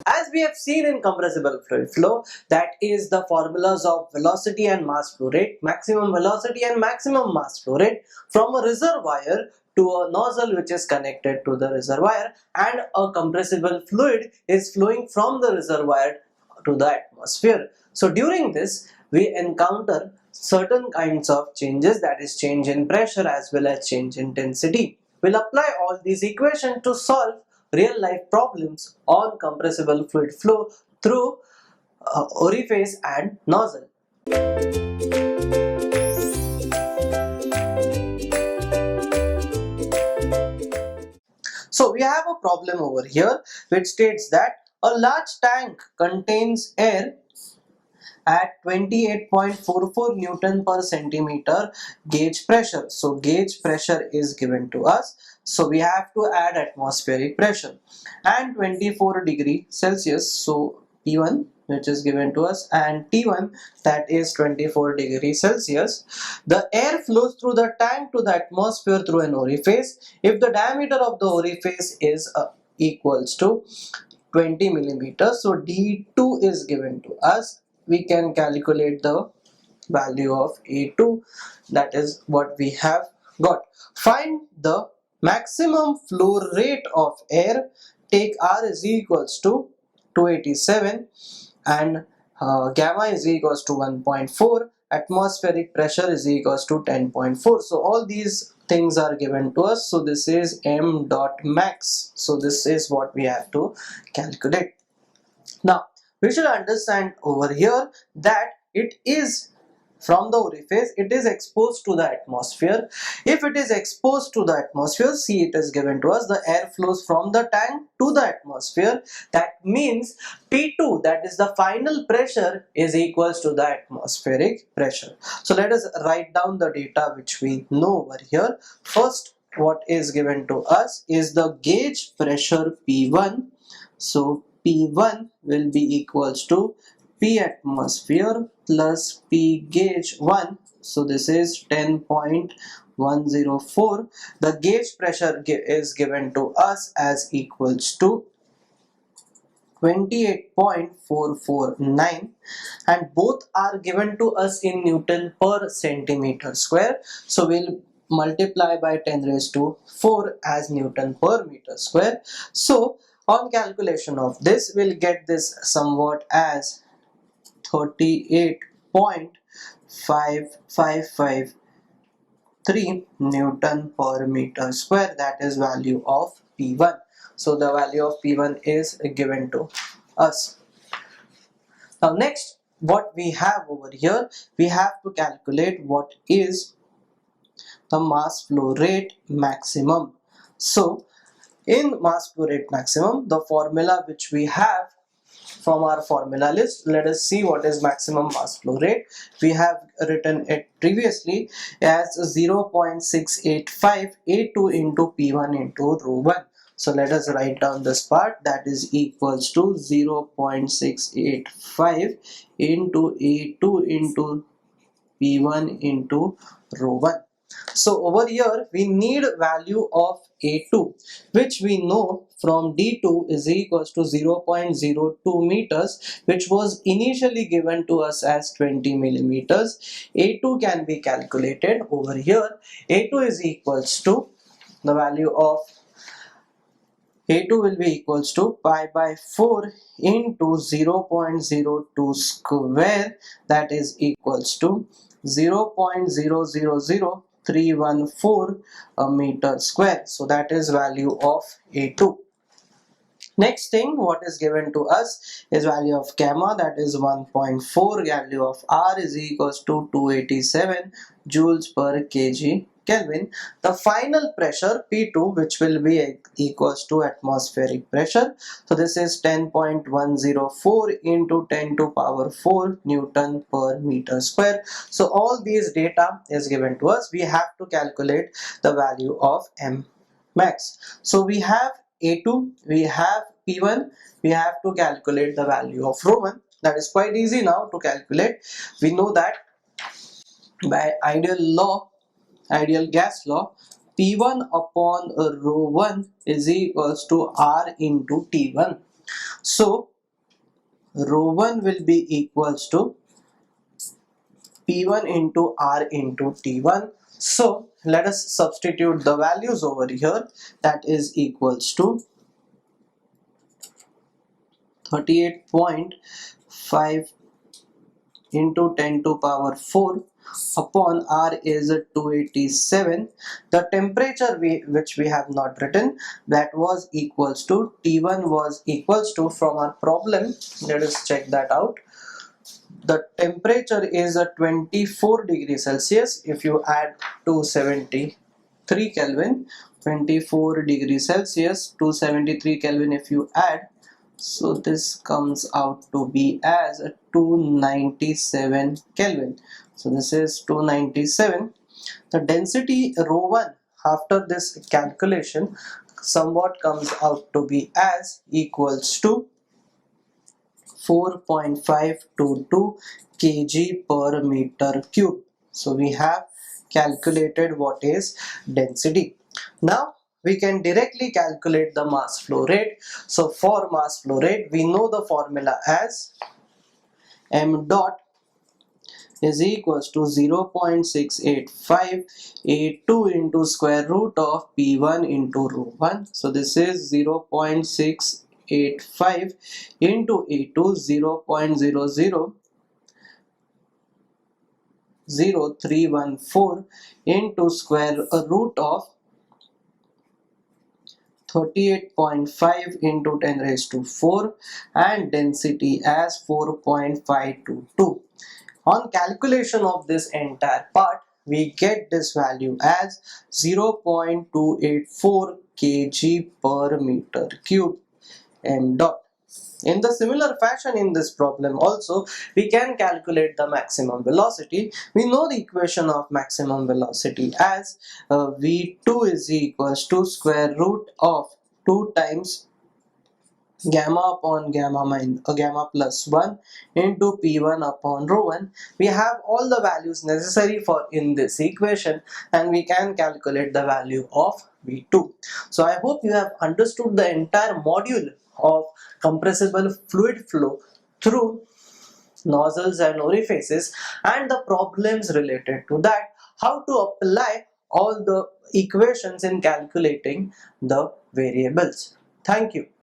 As we have seen in compressible fluid flow, that is the formulas of velocity and mass flow rate, maximum velocity and maximum mass flow rate from a reservoir to a nozzle which is connected to the reservoir, and a compressible fluid is flowing from the reservoir to the atmosphere. So during this we encounter certain kinds of changes, that is change in pressure as well as change in density. We'll apply all these equations to solve real life problems on compressible fluid flow through orifice and nozzle. So we have a problem over here which states that a large tank contains air at 28.44 Newton per centimeter gauge pressure. So gauge pressure is given to us. So we have to add atmospheric pressure and 24 degree Celsius. So P1 which is given to us and T1 that is 24 degrees Celsius. The air flows through the tank to the atmosphere through an orifice. If the diameter of the orifice is equals to 20 millimeters, so D2 is given to us. We can calculate the value of A2, that is what we have got. Find the maximum flow rate of air. Take R is equals to 287 and gamma is equals to 1.4, atmospheric pressure is equals to 10.4. so all these things are given to us. So this is m dot max. So this is what we have to calculate. Now we should understand over here that it is from the orifice, it is exposed to the atmosphere. If it is exposed to the atmosphere, see, it is given to us, the air flows from the tank to the atmosphere. That means P2, that is the final pressure, is equals to the atmospheric pressure. So let us write down the data which we know over here. First, what is given to us is the gauge pressure P1. So P1 will be equals to P atmosphere plus P gauge 1. So this is 10.104. The gauge pressure is given to us as equals to 28.449 and both are given to us in Newton per centimeter square. So we'll multiply by 10 raised to 4 as Newton per meter square. So on calculation of this, we'll get this somewhat as 38.5553 Newton per meter square, that is value of P1. So the value of P1 is given to us. Now next, what we have over here, we have to calculate what is the mass flow rate maximum. So in mass flow rate maximum, the formula which we have from our formula list, let us see what is maximum mass flow rate. We have written it previously as 0.685 A2 into P1 into rho 1. So let us write down this part, that is equals to 0.685 into A2 into P1 into rho 1. So over here we need value of A2, which we know from D2 is equals to 0.02 meters, which was initially given to us as 20 millimeters. A2 can be calculated over here. A2 is equals to the value of A2 will be equals to pi by 4 into 0.02 square, that is equals to 0.000314 meter square. So that is value of A2. Next thing what is given to us is value of gamma, that is 1.4. Value of R is equals to 287 joules per kg Kelvin. The final pressure P2, which will be equals to atmospheric pressure. So this is 10.104 into 10 to power 4 Newton per meter square. So all these data is given to us. We have to calculate the value of M max. So we have A2, we have P1, we have to calculate the value of rho 1. That is quite easy now to calculate. We know that by ideal gas law, P1 upon rho 1 is equals to R into T1. So rho 1 will be equals to P1 into R into T1. So let us substitute the values over here. That is equals to 38.5 into 10 to power 4 upon R is 287. The temperature which we have not written, that was equals to T1 was equals to, from our problem, let us check that out. The temperature is 24 degrees Celsius. If you add 273 Kelvin, 24 degrees Celsius, 273 Kelvin if you add, so this comes out to be as 297 Kelvin. So this is 297. The density rho 1 after this calculation somewhat comes out to be as equals to 4.522 kg per meter cube. So we have calculated what is density. Now we can directly calculate the mass flow rate. So for mass flow rate, we know the formula as m dot is equals to 0.68582 into square root of P1 into rho 1. So this is 0.685 into A2, 0.000314 into square root of 38.5 into 10 raised to 4 and density as 4.522. On calculation of this entire part, we get this value as 0.284 kg per meter cube m dot. In the similar fashion in this problem also, we can calculate the maximum velocity. We know the equation of maximum velocity as V2 is equals to square root of 2 times gamma upon gamma plus 1 into P1 upon rho 1. We have all the values necessary for in this equation and we can calculate the value of V2. So I hope you have understood the entire module of compressible fluid flow through nozzles and orifices and the problems related to that, how to apply all the equations in calculating the variables. Thank you.